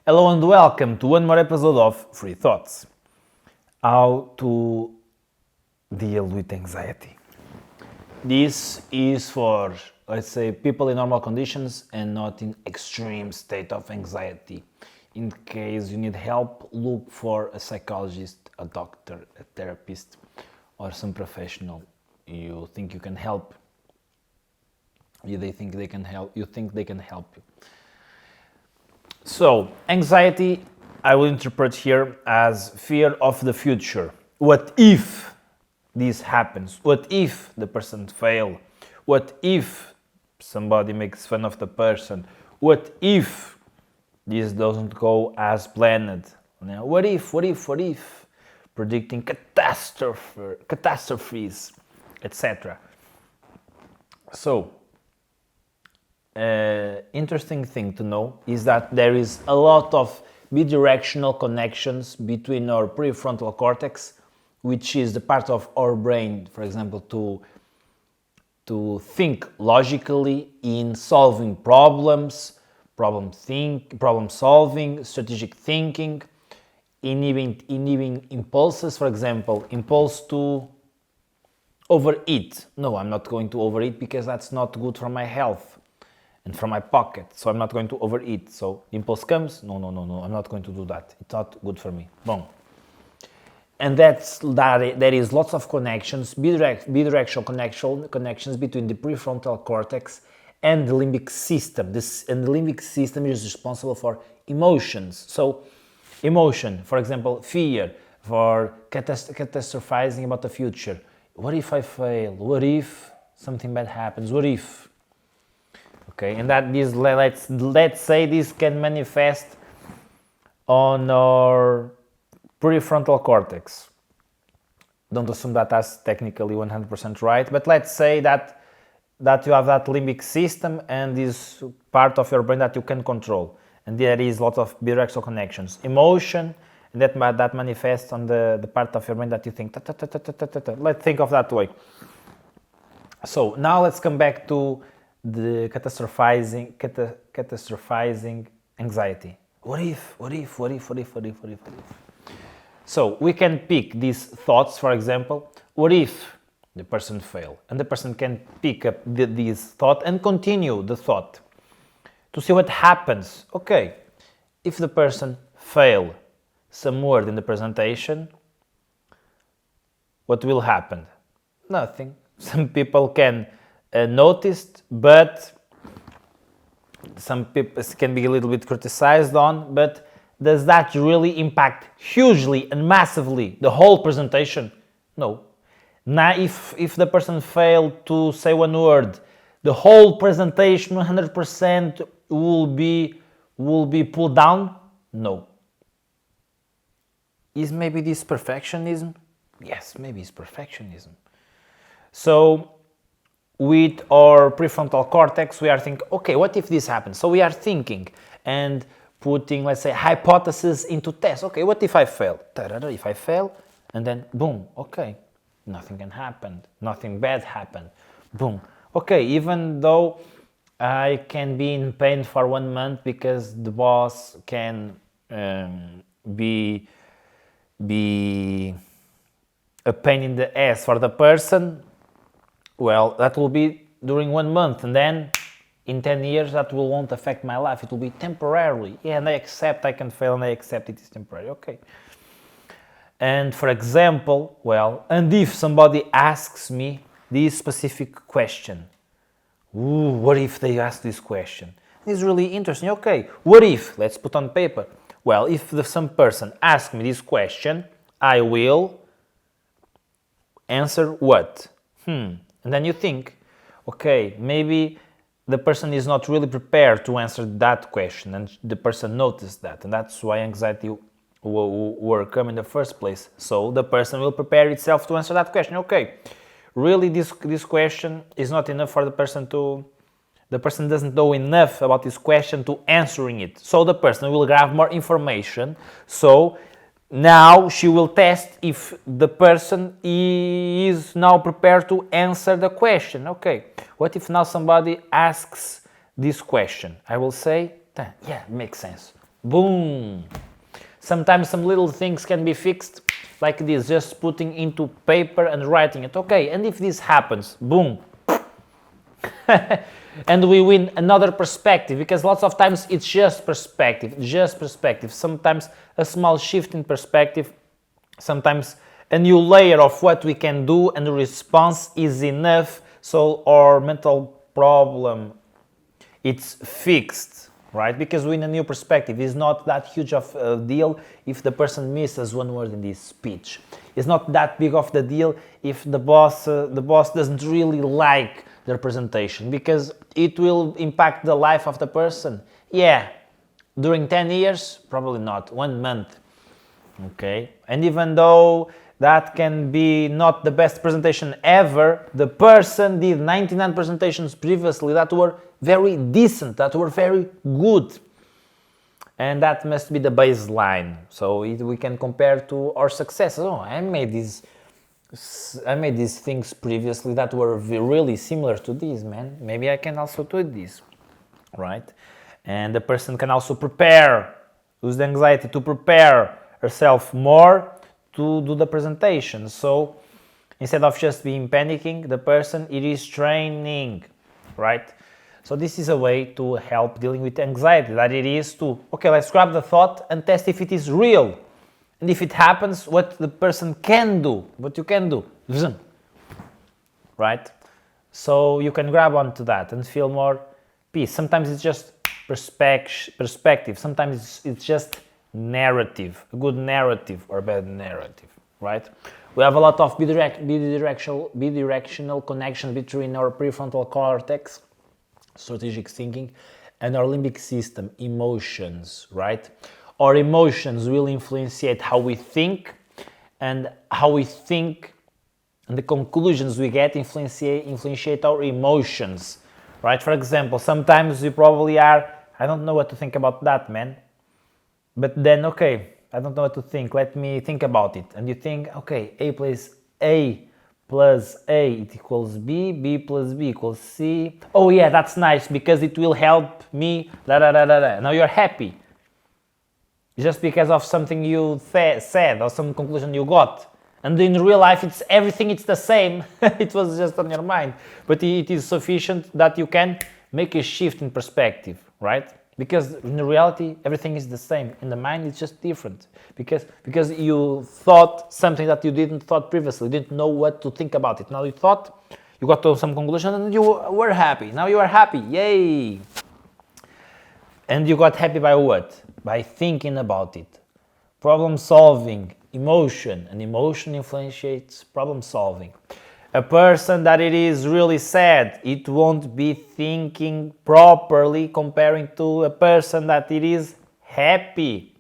Hello and welcome to one more episode of Free Thoughts. How to deal with anxiety. This is for, let's say, people in normal conditions and not in extreme state of anxiety. In case you need help, look for a psychologist, a doctor, a therapist, or some professional you think you can help. You think they can help you. So, anxiety, I will interpret here as fear of the future. What if this happens? What if the person fail? What if somebody makes fun of the person? What if this doesn't go as planned? Now, what if? Predicting catastrophes, etc. So, interesting thing to know is that there is a lot of bidirectional connections between our prefrontal cortex, which is the part of our brain, for example, to think logically in solving problems, problem solving, strategic thinking, inhibiting impulses, for example, impulse to overeat. No, I'm not going to overeat because that's not good for my health and from my pocket, so I'm not going to overeat. So impulse comes, no, I'm not going to do that. It's not good for me. Boom. And there is lots of connections, bidirectional connections between the prefrontal cortex and the limbic system. And the limbic system is responsible for emotions. So emotion, for example, fear, for catastrophizing about the future. What if I fail? What if something bad happens? What if? Okay, and that this, let's say this can manifest on our prefrontal cortex. Don't assume that that's technically 100% right, but let's say that you have that limbic system and this part of your brain that you can control, and there is a lot of bidirectional connections. Emotion, and that manifests on the part of your brain that you think. Let's think of that way. So now let's come back to the catastrophizing anxiety. What if? So we can pick these thoughts, for example. What if the person fail? And the person can pick up this thought and continue the thought to see what happens. Okay, if the person fail some word in the presentation, what will happen? Nothing. Some people can noticed, but some people can be a little bit criticized on, but does that really impact hugely and massively the whole presentation? No. Now, if the person failed to say one word, the whole presentation 100% will be pulled down? No. Is maybe this perfectionism? Yes, maybe it's perfectionism. So, with our prefrontal cortex, we are thinking, okay, what if this happens? So we are thinking and putting, let's say, hypotheses into tests. Okay, what if I fail? If I fail, and then boom, okay, nothing can happen, nothing bad happened, boom. Okay, even though I can be in pain for 1 month because the boss can be a pain in the ass for the person, well, that will be during 1 month, and then in 10 years that won't affect my life. It will be temporarily. Yeah, and I accept I can fail, and I accept it is temporary. Okay. And for example, well, and if somebody asks me this specific question, what if they ask this question? It's really interesting. Okay, what if? Let's put on paper. Well, if some person asks me this question, I will answer what? And then you think, okay, maybe the person is not really prepared to answer that question, and the person noticed that, and that's why anxiety will come in the first place. So the person will prepare itself to answer that question. Okay, really this question is not enough for the person doesn't know enough about this question to answering it. So the person will grab more information. So now she will test if the person is now prepared to answer the question. Okay, what if now somebody asks this question? I will say, yeah, makes sense. Boom. Sometimes some little things can be fixed like this, just putting into paper and writing it. Okay, and if this happens, boom. And we win another perspective, because lots of times it's just perspective. Sometimes a small shift in perspective, sometimes a new layer of what we can do, and the response is enough, so our mental problem, it's fixed, right? Because we in a new perspective, it's not that huge of a deal if the person misses one word in this speech. It's not that big of the deal if the boss doesn't really like their presentation, because it will impact the life of the person. Yeah, during 10 years, probably not, 1 month. Okay, and even though that can be not the best presentation ever, the person did 99 presentations previously that were very decent, that were very good. And that must be the baseline. So we can compare to our success. Oh, I made these things previously that were really similar to this, man. Maybe I can also do this, right? And the person can also use the anxiety to prepare herself more to do the presentation. So instead of just being panicking, the person, it is training, right? So this is a way to help dealing with anxiety, that it is to, okay, let's grab the thought and test if it is real. And if it happens, what the person can do, what you can do, right? So you can grab onto that and feel more peace. Sometimes it's just perspective. Sometimes it's just narrative, a good narrative or a bad narrative, right? We have a lot of bidirectional connection between our prefrontal cortex, strategic thinking, and our limbic system, emotions, right? Our emotions will influence how we think, and how we think and the conclusions we get influence our emotions, right? For example, sometimes you probably are, I don't know what to think about that, man. But then, okay, I don't know what to think. Let me think about it. And you think, okay, A plus A it equals B, B plus B equals C. Oh yeah, that's nice because it will help me, Now you're happy. Just because of something you said or some conclusion you got. And in real life, it's the same. It was just on your mind. But it is sufficient that you can make a shift in perspective, right? Because in reality, everything is the same. In the mind, it's just different. Because you thought something that you didn't thought previously, didn't know what to think about it. Now you thought, you got to some conclusion, and you were happy. Now you are happy, yay! And you got happy by what? By thinking about it. Problem solving, emotion, and emotion influences problem solving. A person that it is really sad, it won't be thinking properly comparing to a person that it is happy.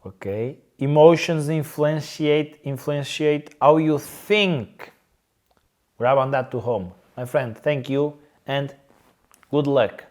Okay, emotions influence how you think. Grab on that to home. My friend, thank you and good luck.